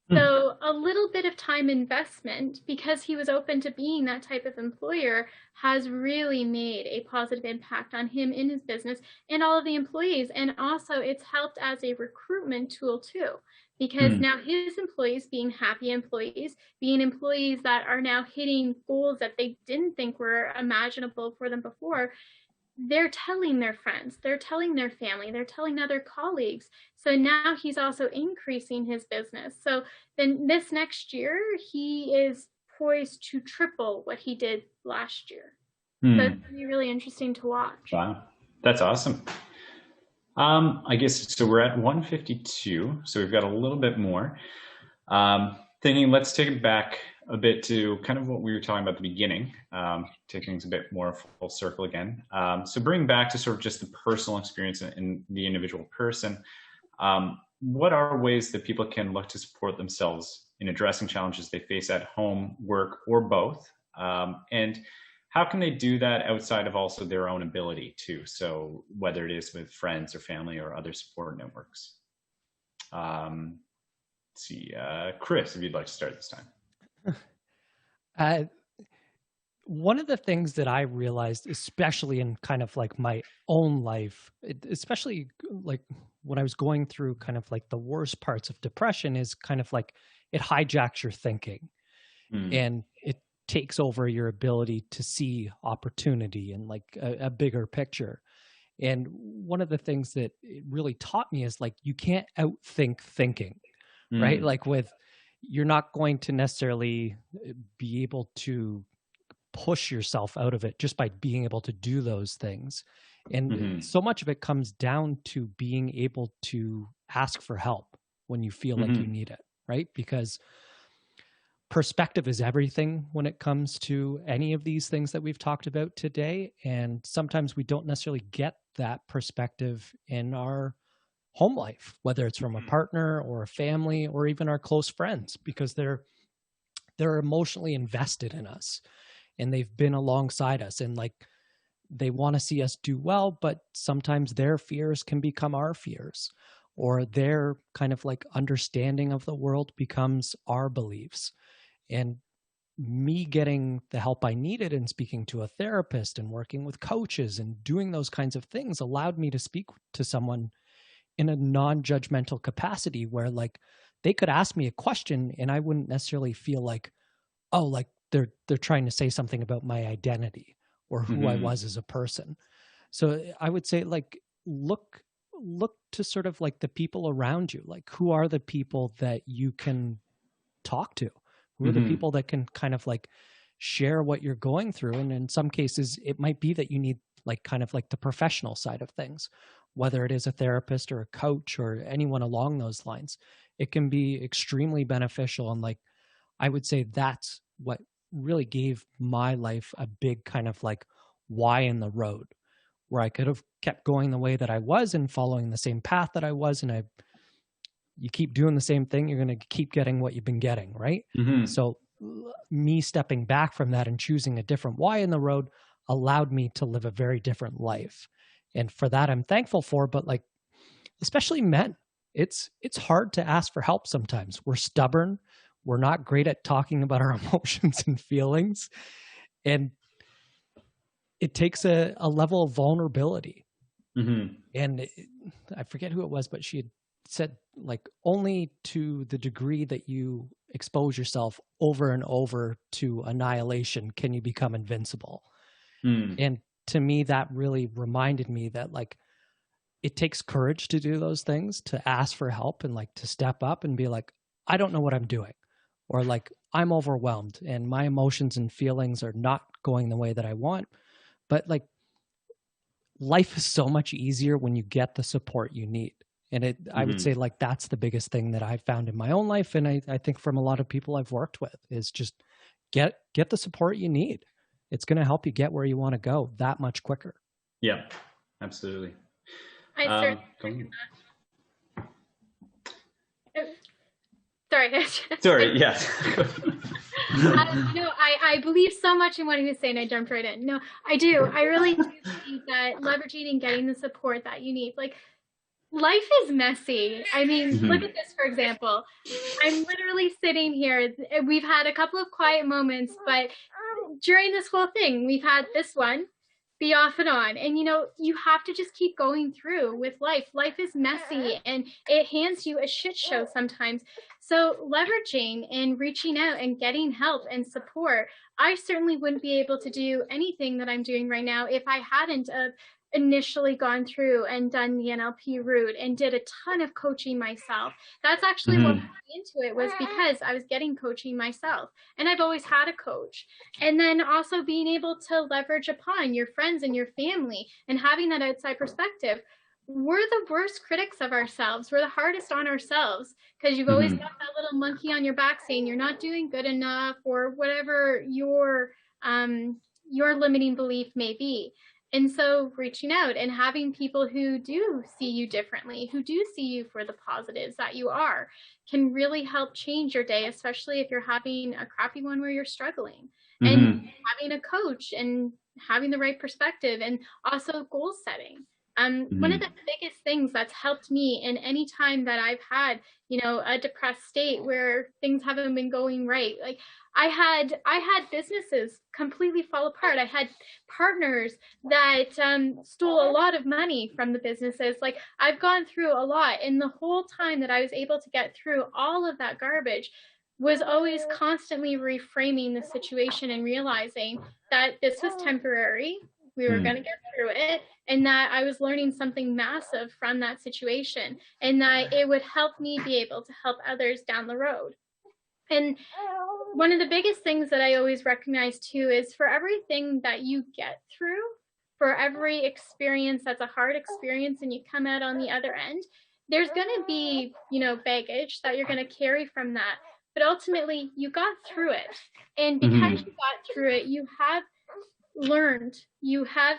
So a little bit of time investment, because he was open to being that type of employer, has really made a positive impact on him in his business and all of the employees. And also it's helped as a recruitment tool too, because now his employees being happy employees, being employees that are now hitting goals that they didn't think were imaginable for them before, they're telling their friends, they're telling their family, they're telling other colleagues. So now he's also increasing his business. So then this next year, he is poised to triple what he did last year. So it's going to be really interesting to watch. Wow, that's awesome. I guess, so we're at 152, so we've got a little bit more. Thinking, let's take it back a bit to kind of what we were talking about at the beginning, take things a bit more full circle again. So bring back to sort of just the personal experience in the individual person. What are ways that people can look to support themselves in addressing challenges they face at home, work, or both? And how can they do that outside of also their own ability too? So whether it is with friends or family or other support networks. Let's see, Chris, if you'd like to start this time. One of the things that I realized, especially in kind of like my own life, especially like when I was going through kind of like the worst parts of depression, is kind of like it hijacks your thinking and it takes over your ability to see opportunity and like a bigger picture. And one of the things that it really taught me is like, you can't outthink thinking, right? Like you're not going to necessarily be able to push yourself out of it just by being able to do those things. And so much of it comes down to being able to ask for help when you feel like you need it, right? Because perspective is everything when it comes to any of these things that we've talked about today. And sometimes we don't necessarily get that perspective in our home life, whether it's from a partner or a family or even our close friends, because they're emotionally invested in us. and they've been alongside us, and like they want to see us do well, but sometimes their fears can become our fears, or their kind of like understanding of the world becomes our beliefs. And me getting the help I needed and speaking to a therapist and working with coaches and doing those kinds of things allowed me to speak to someone in a non-judgmental capacity, where like they could ask me a question and I wouldn't necessarily feel like, oh, like they're trying to say something about my identity or who I was as a person. So I would say like look to sort of like the people around you. Like, who are the people that you can talk to? Who are the people that can kind of like share what you're going through? And in some cases, it might be that you need like kind of like the professional side of things, whether it is a therapist or a coach or anyone along those lines. It can be extremely beneficial. And like, I would say that's what really gave my life a big kind of like why in the road, where I could have kept going the way that I was and following the same path that I was. And you keep doing the same thing, you're going to keep getting what you've been getting, right? So me stepping back from that and choosing a different why in the road allowed me to live a very different life. And for that, I'm thankful for. But like, especially men, it's hard to ask for help sometimes. We're stubborn. We're not great at talking about our emotions and feelings. And it takes a level of vulnerability. And I forget who it was, but she had said, like, only to the degree that you expose yourself over and over to annihilation can you become invincible. And to me, that really reminded me that like it takes courage to do those things, to ask for help and like to step up and be like, I don't know what I'm doing, or like I'm overwhelmed and my emotions and feelings are not going the way that I want. But like, life is so much easier when you get the support you need. And I would say like that's the biggest thing that I've found in my own life. And I think from a lot of people I've worked with is just get the support you need. It's going to help you get where you want to go that much quicker. Yeah, absolutely. I certainly Sorry. Sorry, yes. I believe so much in what he was saying. I jumped right in. No, I do. I really do believe that leveraging and getting the support that you need. Like, life is messy. I mean, look at this, for example. I'm literally sitting here. We've had a couple of quiet moments, but during this whole thing, we've had this one be off and on. And, you have to just keep going through with life. Life is messy and it hands you a shit show sometimes. So leveraging and reaching out and getting help and support, I certainly wouldn't be able to do anything that I'm doing right now if I hadn't initially gone through and done the NLP route and did a ton of coaching myself. That's actually what got me into it, was because I was getting coaching myself, and I've always had a coach. And then also being able to leverage upon your friends and your family and having that outside perspective. We're the worst critics of ourselves. We're the hardest on ourselves, because you've always got that little monkey on your back saying you're not doing good enough, or whatever your limiting belief may be. And so reaching out and having people who do see you differently, who do see you for the positives that you are, can really help change your day, especially if you're having a crappy one where you're struggling. And having a coach and having the right perspective, and also goal setting. One of the biggest things that's helped me in any time that I've had, a depressed state where things haven't been going right. Like, I had businesses completely fall apart. I had partners that stole a lot of money from the businesses. Like, I've gone through a lot. And the whole time that I was able to get through all of that garbage was always constantly reframing the situation and realizing that this was temporary. We were going to get through it, and that I was learning something massive from that situation, and that it would help me be able to help others down the road. And one of the biggest things that I always recognize too is, for everything that you get through, for every experience that's a hard experience and you come out on the other end, there's going to be, baggage that you're going to carry from that. But ultimately, you got through it. And because you got through it, you have learned, you have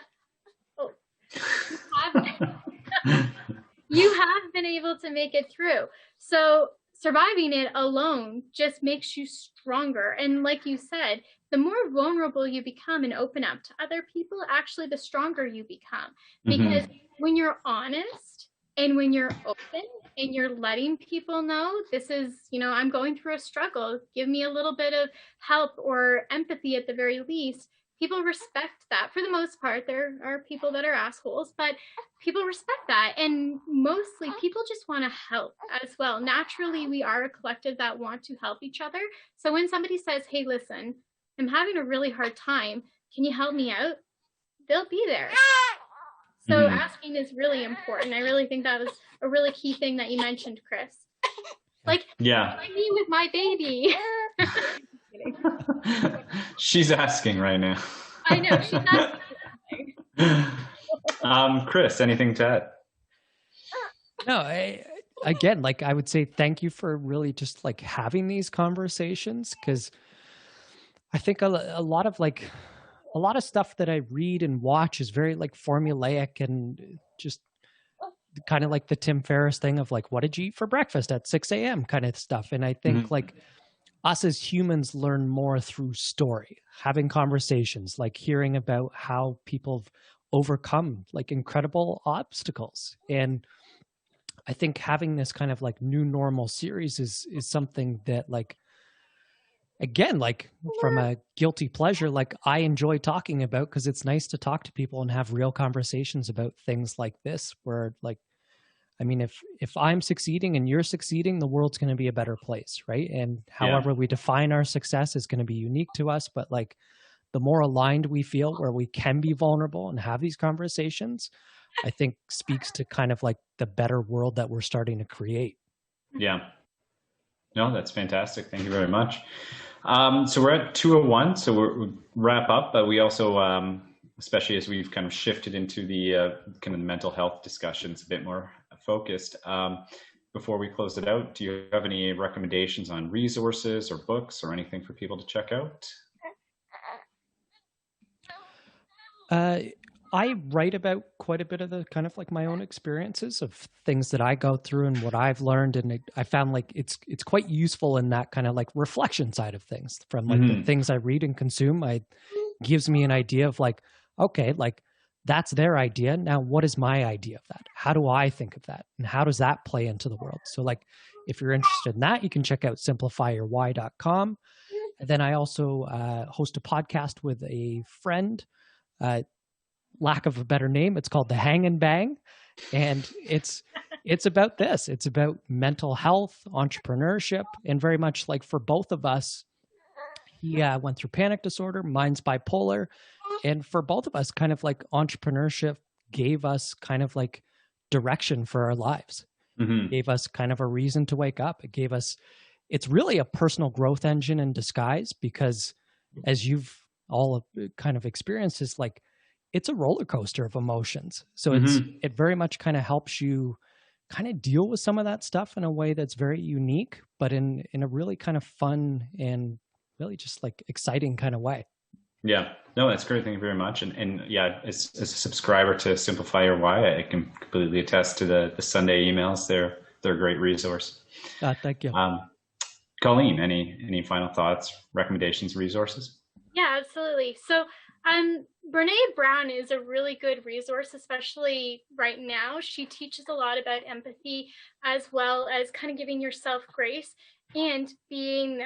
been able to make it through. So surviving it alone just makes you stronger. And like you said, the more vulnerable you become and open up to other people, actually, the stronger you become. Because when you're honest and when you're open and you're letting people know, this is, I'm going through a struggle, give me a little bit of help or empathy at the very least, people respect that. For the most part, there are people that are assholes, but people respect that. And mostly people just want to help as well. Naturally, we are a collective that want to help each other. So when somebody says, hey, listen, I'm having a really hard time, can you help me out? They'll be there. So asking is really important. I really think that was a really key thing that you mentioned, Chris. Like me with my baby. She's asking right now. I know, she's asking. Chris, anything to add? No, again, like I would say thank you for really just like having these conversations, because I think a lot of stuff that I read and watch is very like formulaic and just kind of like the Tim Ferriss thing of like, what did you eat for breakfast at 6 a.m. kind of stuff. And I think like us as humans learn more through story, having conversations, like hearing about how people have overcome like incredible obstacles. And I think having this kind of like new normal series is something that like, again, like from a guilty pleasure, like I enjoy talking about, because it's nice to talk to people and have real conversations about things like this, where like, I mean, if I'm succeeding and you're succeeding, the world's going to be a better place, right? And however we define our success is going to be unique to us, but like the more aligned we feel where we can be vulnerable and have these conversations, I think speaks to kind of like the better world that we're starting to create. Yeah. No, that's fantastic. Thank you very much. So we're at 2:01, so we'll wrap up, but we also, especially as we've kind of shifted into the kind of mental health discussions a bit more focused, before we close it out, do you have any recommendations on resources or books or anything for people to check out? I write about quite a bit of the kind of like my own experiences of things that I go through and what I've learned. And I found like it's quite useful in that kind of like reflection side of things from like the things I read and consume. It gives me an idea of like, okay, like that's their idea. Now, what is my idea of that? How do I think of that? And how does that play into the world? So like, if you're interested in that, you can check out simplifyyourwhy.com. And then I also host a podcast with a friend, lack of a better name. It's called The Hang and Bang. And it's about this. It's about mental health, entrepreneurship, and very much like for both of us, he went through panic disorder, mine's bipolar. And for both of us, kind of like entrepreneurship gave us kind of like direction for our lives. Gave us kind of a reason to wake up. It gave us, it's really a personal growth engine in disguise, because as you've all kind of experienced, is like, it's a roller coaster of emotions. So it very much kind of helps you kind of deal with some of that stuff in a way that's very unique, but in a really kind of fun and really just like exciting kind of way. Yeah, no, that's great. Thank you very much. And yeah, as a subscriber to Simplify Your Why, I can completely attest to the Sunday emails. They're a great resource. Thank you. Colleen, any final thoughts, recommendations, resources? Yeah, absolutely. So Brene Brown is a really good resource, especially right now. She teaches a lot about empathy, as well as kind of giving yourself grace and being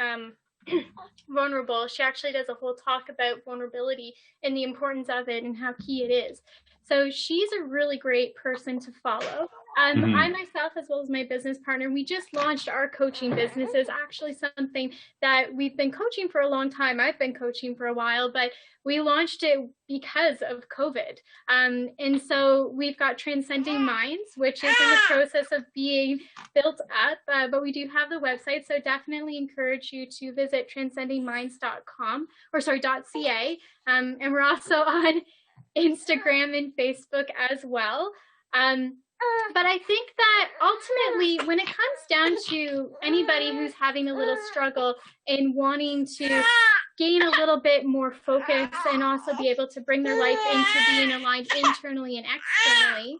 vulnerable. She actually does a whole talk about vulnerability and the importance of it and how key it is. So she's a really great person to follow. I myself, as well as my business partner, we just launched our coaching business. Is actually something that we've been coaching for a long time. I've been coaching for a while, but we launched it because of COVID. And so we've got Transcending Minds, which is in the process of being built up, but we do have the website. So definitely encourage you to visit transcendingminds.com .ca. And we're also on Instagram and Facebook as well. But I think that ultimately, when it comes down to anybody who's having a little struggle and wanting to gain a little bit more focus and also be able to bring their life into being aligned internally and externally,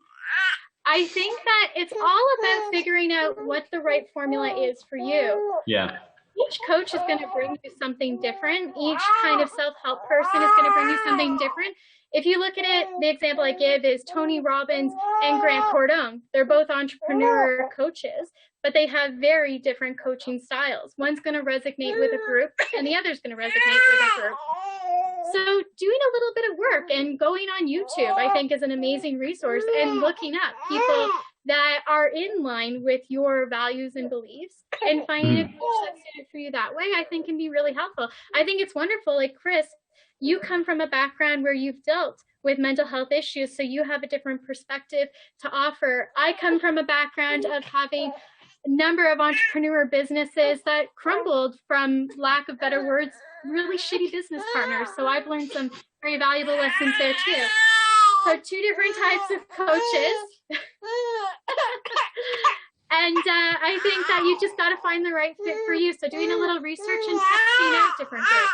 I think that it's all about figuring out what the right formula is for you. Yeah. Each coach is going to bring you something different. Each kind of self-help person is going to bring you something different. If you look at it, the example I give is Tony Robbins and Grant Cardone. They're both entrepreneur coaches, but they have very different coaching styles. One's going to resonate with a group and the other's going to resonate with a group. So doing a little bit of work and going on YouTube, I think, is an amazing resource, and looking up people that are in line with your values and beliefs and finding a coach that's suited for you that way, I think, can be really helpful. I think it's wonderful. Like Chris, you come from a background where you've dealt with mental health issues, so you have a different perspective to offer. I come from a background of having a number of entrepreneur businesses that crumbled, from lack of better words, really shitty business partners. So I've learned some very valuable lessons there too. So 2 different types of coaches. And I think that you just got to find the right fit for you. So doing a little research and testing out different groups.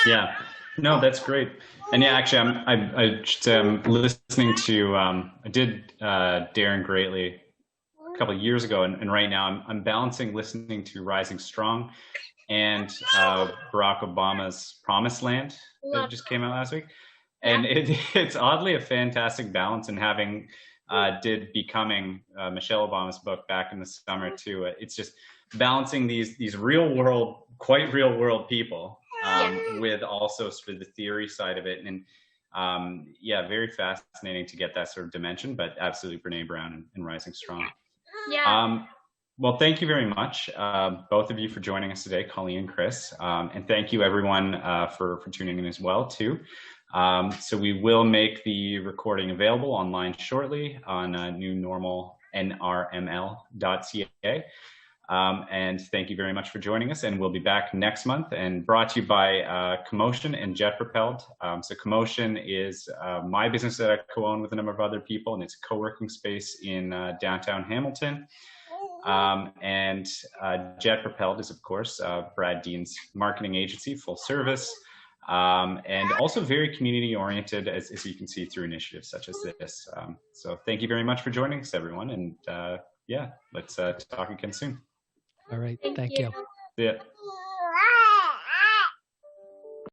Yeah, no, that's great. And yeah, actually, I'm listening to, I did Darren Greatly a couple of years ago, and right now I'm balancing listening to Rising Strong and Barack Obama's Promised Land that just came out last week. And it's oddly a fantastic balance, and having did Becoming, Michelle Obama's book back in the summer too. It's just balancing these real world, quite real world people with also sort of the theory side of it. And yeah, very fascinating to get that sort of dimension, but absolutely Brene Brown and Rising Strong. Yeah. Well, thank you very much, both of you, for joining us today, Colleen and Chris. And thank you everyone for tuning in as well too. So we will make the recording available online shortly on New Normal NRML.ca. And thank you very much for joining us. And we'll be back next month, and brought to you by CoMotion and Jet Propelled. So CoMotion is my business that I co-own with a number of other people, and it's a co-working space in downtown Hamilton. And Jet Propelled is, of course, Brad Dean's marketing agency, full service, and also very community oriented, as you can see through initiatives such as this. So thank you very much for joining us, everyone. And yeah, let's talk again soon. All right. Thank you. See ya.